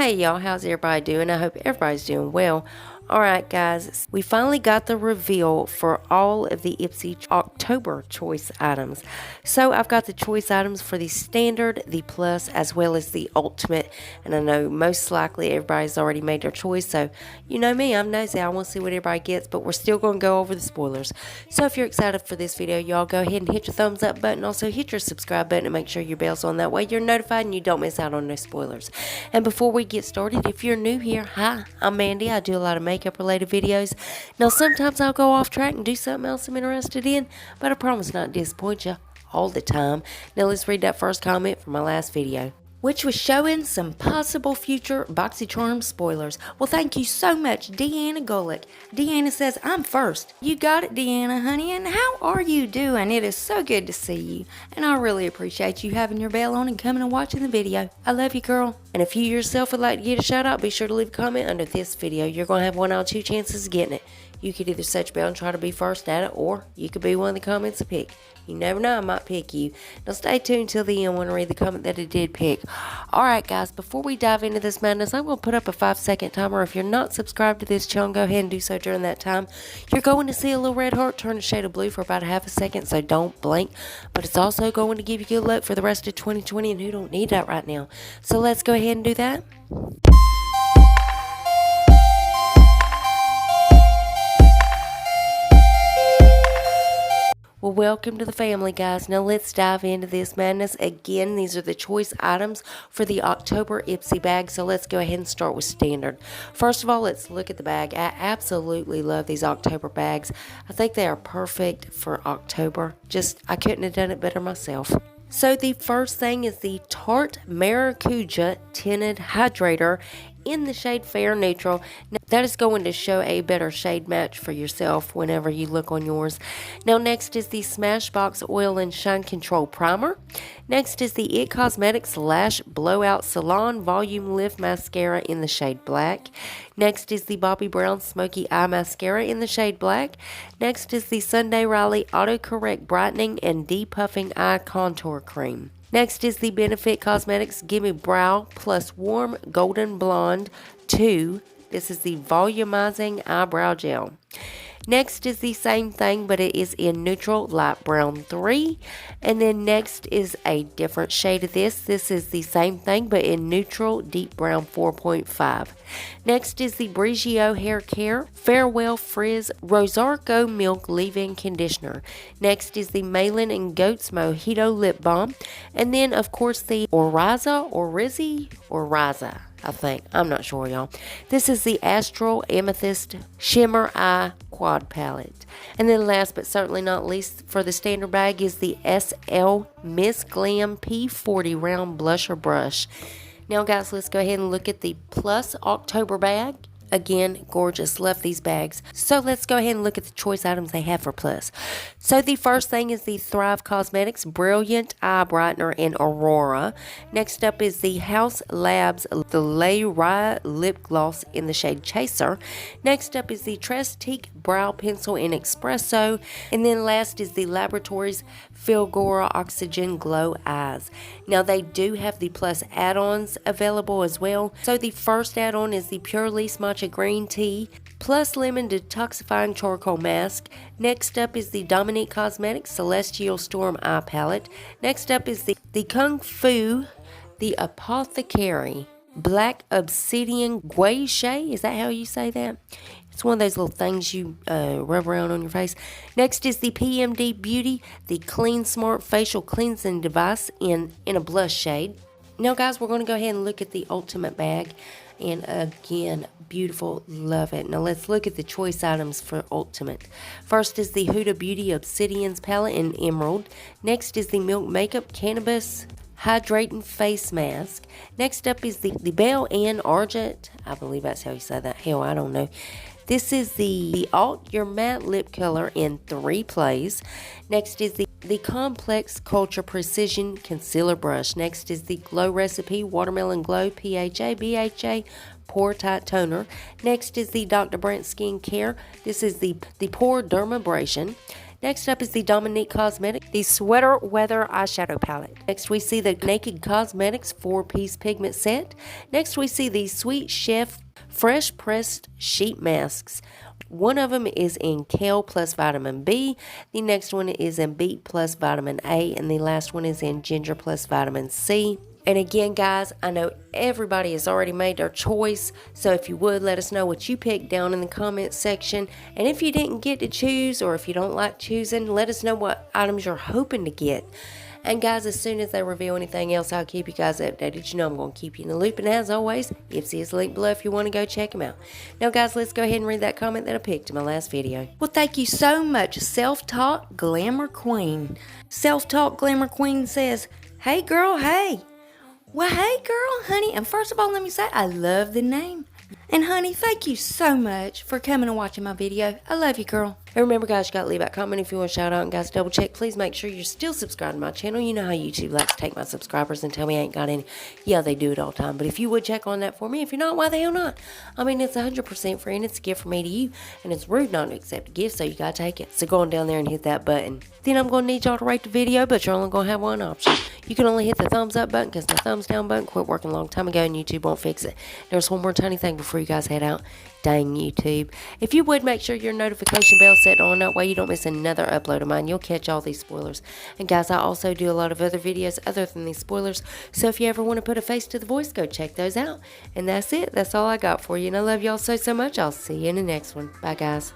Hey y'all, how's everybody doing? I hope everybody's doing well. Alright guys, we finally got the reveal for all of the Ipsy October choice items. So I've got the choice items for the standard, the plus, as well as the ultimate. And I know most likely everybody's already made their choice. So you know me, I'm nosy. I want to see what everybody gets, but we're still going to go over the spoilers. So if you're excited for this video, y'all go ahead and hit your thumbs up button. Also hit your subscribe button and make sure your bell's on. That way you're notified and you don't miss out on no spoilers. And before we get started, if you're new here, hi, I'm Mandy. I do a lot of makeup related videos. Now sometimes I'll go off track and do something else I'm interested in, but I promise not to disappoint you all the time. Now let's read that first comment from my last video, which was showing some possible future BoxyCharm spoilers. Well, thank you so much, Deanna Golick. Deanna says, I'm first. You got it, Deanna, honey, and how are you doing? It is so good to see you, and I really appreciate you having your bell on and coming and watching the video. I love you, girl. And if you yourself would like to get a shout out, be sure to leave a comment under this video. You're going to have one out of two chances of getting it. You could either search bell and try to be first at it, or you could be one of the comments to pick. You never know, I might pick you. Now stay tuned till the end when I read the comment that I did pick. Alright guys, before we dive into this madness, I'm going to put up a 5-second timer. If you're not subscribed to this channel, go ahead and do so during that time. You're going to see a little red heart turn a shade of blue for about a half a second, so don't blink. But it's also going to give you good luck for the rest of 2020, and who don't need that right now. So let's go ahead and do that. Well, welcome to the family, guys. Now let's dive into this madness. Again, these are the choice items for the October Ipsy bag. So let's go ahead and start with standard. First of all, let's look at the bag. I absolutely love these October bags. I think they are perfect for October. I couldn't have done it better myself. So the first thing is the Tarte Maracuja Tinted Hydrator in the shade Fair Neutral. Now, that is going to show a better shade match for yourself whenever you look on yours. Now next is the Smashbox Oil and Shine Control Primer. Next is the It Cosmetics Lash Blowout Salon Volume Lift Mascara in the shade Black. Next is the Bobbi Brown Smoky Eye Mascara in the shade Black. Next is the Sunday Riley Autocorrect Brightening and Depuffing Eye Contour Cream. Next is the Benefit Cosmetics Gimme Brow Plus Warm Golden Blonde 2. This is the Volumizing Eyebrow Gel. Next is the same thing, but it is in neutral light brown 3. And then next is a different shade of this. This is the same thing, but in neutral deep brown 4.5. Next is the Briogeo Hair Care Farewell Frizz Rosarco Milk Leave-In Conditioner. Next is the Malin and Goats Mojito Lip Balm. And then, of course, the Oriza, I think. I'm not sure, y'all. This is the Astral Amethyst Shimmer Eye Quad Palette. And then last but certainly not least for the standard bag is the SL Miss Glam P40 Round Blusher Brush. Now guys, let's go ahead and look at the Plus October bag. Again, gorgeous. Love these bags. So let's go ahead and look at the choice items they have for Plus. So the first thing is the Thrive Cosmetics Brilliant Eye Brightener in Aurora. Next up is the House Labs The Lay Rye Lip Gloss in the shade Chaser. Next up is the Trestique Brow Pencil in Espresso. And then last is the Laboratories Filgora Oxygen Glow Eyes. Now they do have the Plus add-ons available as well. So the first add-on is the Pure Lease Matcha Green Tea Plus Lemon Detoxifying Charcoal Mask. Next up is the Dominique Cosmetics Celestial Storm Eye Palette. Next up is the Kung Fu, the Apothecary Black Obsidian Gouache. Is that how you say that? It's one of those little things you rub around on your face. Next is the PMD Beauty, the Clean Smart Facial Cleansing Device in a blush shade. Now guys, we're going to go ahead and look at the ultimate bag. And again, beautiful, love it. Now let's look at the choice items for ultimate. First is the Huda Beauty Obsidians palette in emerald. Next is the Milk Makeup Cannabis Hydrating Face Mask. Next up is the Belle Ann Argent. I believe that's how you say that. Hell, I don't know. This is the Alt Your Matte Lip Color in 3 plays. Next is the Complex Culture Precision Concealer Brush. Next is the Glow Recipe Watermelon Glow PHA BHA Pore Tight Toner. Next is the Dr. Brandt Skin Care. This is the Pore Dermabrasion. Next up is the Dominique Cosmetics, the Sweater Weather Eyeshadow Palette. Next we see the Naked Cosmetics 4-piece pigment set. Next we see the Sweet Chef Fresh Pressed Sheet Masks. One of them is in Kale plus Vitamin B, the next one is in Beet plus Vitamin A, and the last one is in Ginger plus Vitamin C. And again, guys, I know everybody has already made their choice, so if you would, let us know what you picked down in the comments section. And if you didn't get to choose, or if you don't like choosing, let us know what items you're hoping to get. And guys, as soon as they reveal anything else, I'll keep you guys updated. You know I'm going to keep you in the loop. And as always, Ipsy is linked below if you want to go check them out. Now, guys, let's go ahead and read that comment that I picked in my last video. Well, thank you so much, Self-Taught Glamour Queen. Self-Taught Glamour Queen says, "Hey, girl, hey." Well, hey, girl, honey. And first of all, let me say, I love the name. And honey, thank you so much for coming and watching my video. I love you, girl. And remember, guys, you got to leave that comment if you want to shout out. And guys, double check. Please make sure you're still subscribed to my channel. You know how YouTube likes to take my subscribers and tell me I ain't got any. Yeah, they do it all the time. But if you would check on that for me, if you're not, why the hell not? I mean, it's 100% free and it's a gift from me to you. And it's rude not to accept a gift, so you got to take it. So go on down there and hit that button. Then I'm going to need y'all to rate the video, but you're only going to have one option. You can only hit the thumbs up button because the thumbs down button quit working a long time ago and YouTube won't fix it. There's one more tiny thing before you guys head out. Dang YouTube. If you would, make sure your notification bell set on, that way you don't miss another upload of mine. You'll catch all these spoilers. And guys, I also do a lot of other videos other than these spoilers, so if you ever want to put a face to the voice, go check those out. And that's it. That's all I got for you. And I love y'all so much. I'll see you in the next one. Bye, guys.